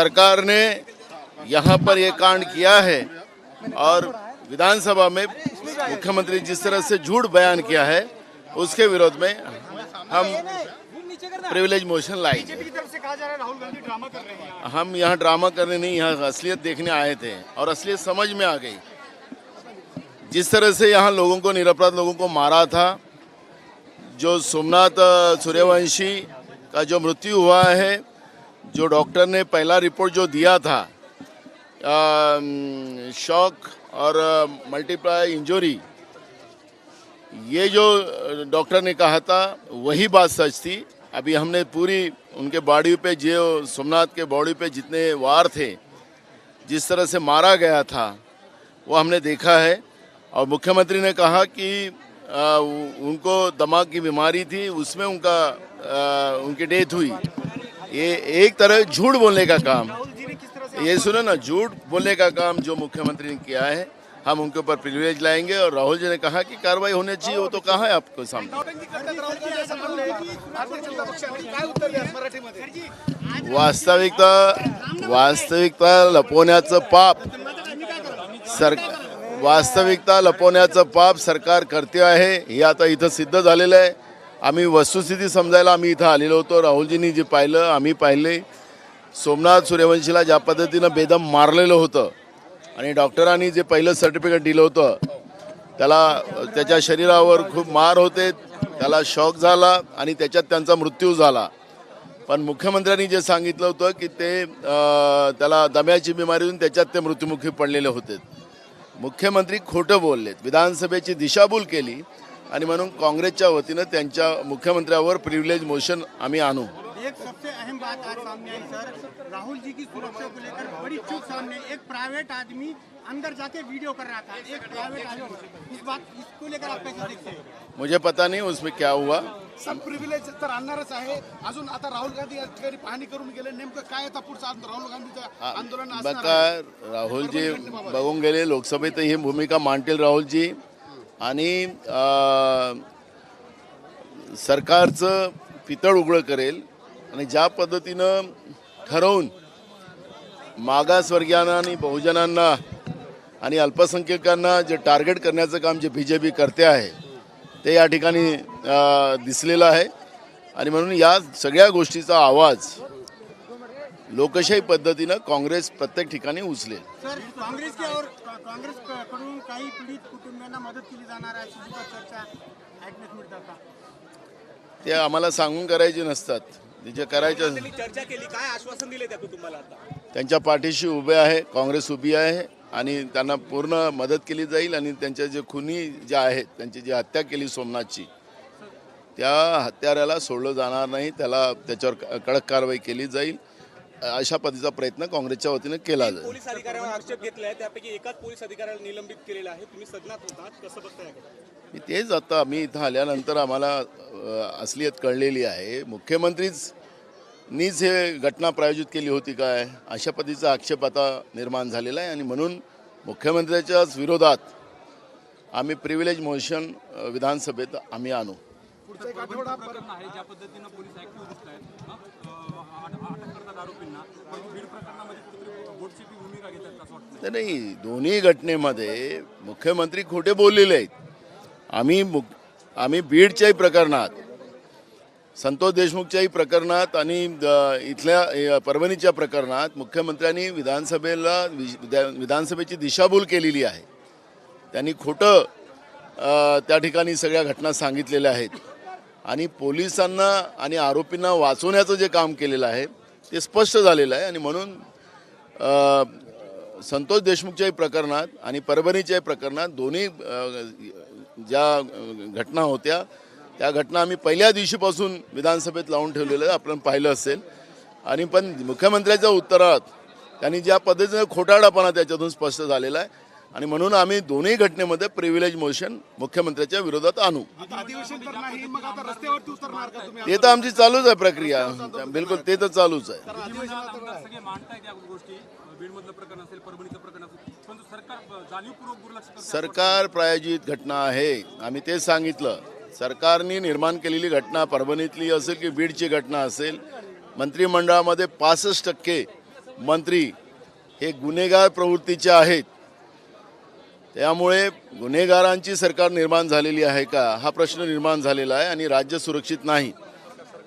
सरकार ने यहाँ पर ये कांड किया है और विधानसभा में मुख्यमंत्री जिस तरह से झूठ बयान किया है उसके विरोध में हम प्रिविलेज मोशन लाएंगे। राहुल गांधी ड्रामा कर रहे हैं। हम यहाँ ड्रामा करने नहीं, यहाँ असलियत देखने आए थे और असलियत समझ में आ गई। जिस तरह से यहाँ लोगों को, निरपराध लोगों को मारा था, जो सोमनाथ सूर्यवंशी का जो मृत्यु हुआ है, जो डॉक्टर ने पहला रिपोर्ट जो दिया था शॉक और मल्टीप्लाई इंजरी, ये जो डॉक्टर ने कहा था वही बात सच थी। अभी हमने पूरी उनके बॉडी पे, जो सोमनाथ के बॉडी पे जितने वार थे, जिस तरह से मारा गया था, वो हमने देखा है। और मुख्यमंत्री ने कहा कि उनको दिमाग की बीमारी थी, उसमें उनकी डेथ हुई। ये एक तरह झूठ बोलने का काम, ये सुनो ना, झूठ बोलने का काम जो मुख्यमंत्री ने किया है, हम उनके ऊपर प्रिविलेज लाएंगे। और राहुल जी ने कहा कि कार्रवाई होनी चाहिए, वो तो कहा है आपको सामने। वास्तविकता लपवण्याचं पाप सरकार करते आहे, हे आता इथं सिद्ध झालेलं आहे। आम्ही वस्तुस्थिती समजायला आम्ही इथं आलेलो होतो। राहुलजींनी जे पाहिलं, आम्ही पाहिले, सोमनाथ सूर्यवंशीला ज्या पद्धतीनं बेदम मारलेलं होतं आणि डॉक्टरांनी जे पहिलं सर्टिफिकेट दिलं होतं, त्याच्या शरीरावर खूप मार होते, त्याला शॉक झाला आणि त्याच्यात त्यांचा मृत्यू झाला। पण मुख्यमंत्र्यांनी जे सांगितलं होतं की त्याला दम्याची बिमारी होऊन त्याच्यात ते मृत्युमुखी पडलेले होते। मुख्यमंत्री खोटं बोललेत, विधानसभेची दिशाभूल केली आणि म्हणून काँग्रेसच्या वतीनं त्यांच्या मुख्यमंत्र्यावर प्रिविलेज मोशन आम्ही आणू। एक सबसे अहम बात आज सामने आई सर, राहुल जी की सुरक्षा को लेकर बड़ी चूक सामने। एक प्राइवेट आदमी अंदर जाके वीडियो कर रहा था, एक प्राइवेट आदमी, इसको लेकर आप कैसे देखते हैं? मुझे पता नहीं उसमें क्या हुआ। सब प्रिव्हिलेज तर आणणारच आहे। अजून आता राहुल गांधी या ठिकाणी पाहणी करून गेले, नेमकं काय आता पुढचं राहुल गांधीचं आंदोलन असणार बघा, राहुलजी बघून गेले, लोकसभेत ही भूमिका मांडतील राहुलजी आणि सरकारचं पितळ उघडं करेल आणि ज्या पद्धतीनं ठरवून मागासवर्गीयांना आणि बहुजनांना आणि अल्पसंख्याकांना जे टार्गेट करण्याचं काम जे बीजेपी करते आहे ते या ठिकाणी दिसलेलं आहे। आणि म्हणून या सगळ्या गोष्टीचा आवाज लोकशाही पद्धतीनं काँग्रेस प्रत्येक ठिकाणी उचलेल। सर, काँग्रेसकडून काही पीडित कुटुंबियांना मदत केली जाणार आहे, चर्चा ऐकण्यात मिळतात का? ते आम्हाला सांगून करायचे नसतात, जे करायचं चर्चा केली, काय आश्वासन दिले त्या कुटुंबाला? आता त्यांच्या पाठीशी उभे आहे, काँग्रेस उभी आहे आणि त्यांना पूर्ण मदत केली जाईल। आणि त्यांच्या जे खुनी जे आहेत, त्यांची जी हत्या केली सोमनाथची, त्या हत्याराला सोडलं जाणार नाही, त्याच्यावर कडक कारवाई केली जाईल, अशा पद्धतीचा प्रयत्न काँग्रेसच्या वतीने केला जाईल। पोलीस अधिकाऱ्यांवर आक्षेप घेतलाय, त्यापैकी एकाच पोलीस अधिकाऱ्याला निलंबित केलेलं आहे। तुम्ही सदनात होतात, कसं बघताय? तेच आता आम्ही इथं आल्यानंतर आम्हाला असलियत कळलेली आहे। मुख्यमंत्रीनीच हे घटना प्रायोजित केली होती काय, अशा पद्धतीचा आक्षेप आता निर्माण झालेला आहे। आणि म्हणून मुख्यमंत्र्याच्याच विरोधात आम्ही प्रिविलेज मोशन विधानसभेत आम्ही आणू। नाही, दोन्ही घटनेमध्ये मुख्यमंत्री खोटे बोललेले आहेत। आम्ही बीडच्याही प्रकरणात, संतोष देशमुखच्याही प्रकरणात आणि इथल्या परभणीच्या प्रकरणात मुख्यमंत्र्यांनी विधानसभेची दिशाभूल केलेली आहे। त्यांनी खोटं त्या ठिकाणी सगळ्या घटना सांगितलेल्या आहेत आणि पोलिसांना आणि आरोपींना वाचवण्याचं जे काम केलेलं आहे ते स्पष्ट झालेलं आहे। आणि म्हणून संतोष देशमुखच्याही प्रकरणात आणि परभणीच्याही प्रकरणात दोन्ही ज्या घटना होत्या त्या घटना आम्ही पहिल्या दिवशीपासून विधानसभेत लावून ठेवलेलं आहे, आपण पाहिलं असेल। आणि पण मुख्यमंत्र्याच्या उत्तरात त्यांनी ज्या पद्धतीने खोटारडेपणा त्याच्यातून स्पष्ट झालेला आहे आणि म्हणून आम्ही दोन्ही घटनेमध्ये प्रिविलेज मोशन मुख्यमंत्र्याच्या विरोधात आणू। ते तर आमची चालूच आहे प्रक्रिया, बिलकुल ते तर चालूच आहे। सरकार प्रायोजित घटना आहे, आम्ही तेच सांगितलं। सरकारने निर्माण केलेली घटना परभणीतली असेल की बीडची घटना असेल, मंत्रिमंडळामध्ये 65% मंत्री हे गुन्हेगार प्रवृत्तीचे आहेत. त्यामुळे गुन्हेगारांची सरकार निर्माण झालेली आहे का हा प्रश्न निर्माण झालेला आहे आणि राज्य सुरक्षित नाही.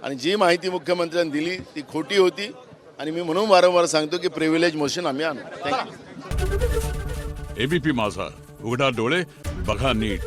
आणि जी माहिती मुख्यमंत्र्यांनी दिली ती खोटी होती आणि मी म्हणून वारंवार सांगतो की प्रिव्हिलेज मोशन आम्ही आणू. थँक्यू. एबीपी माझा, उघडा डोळे बघा नीट.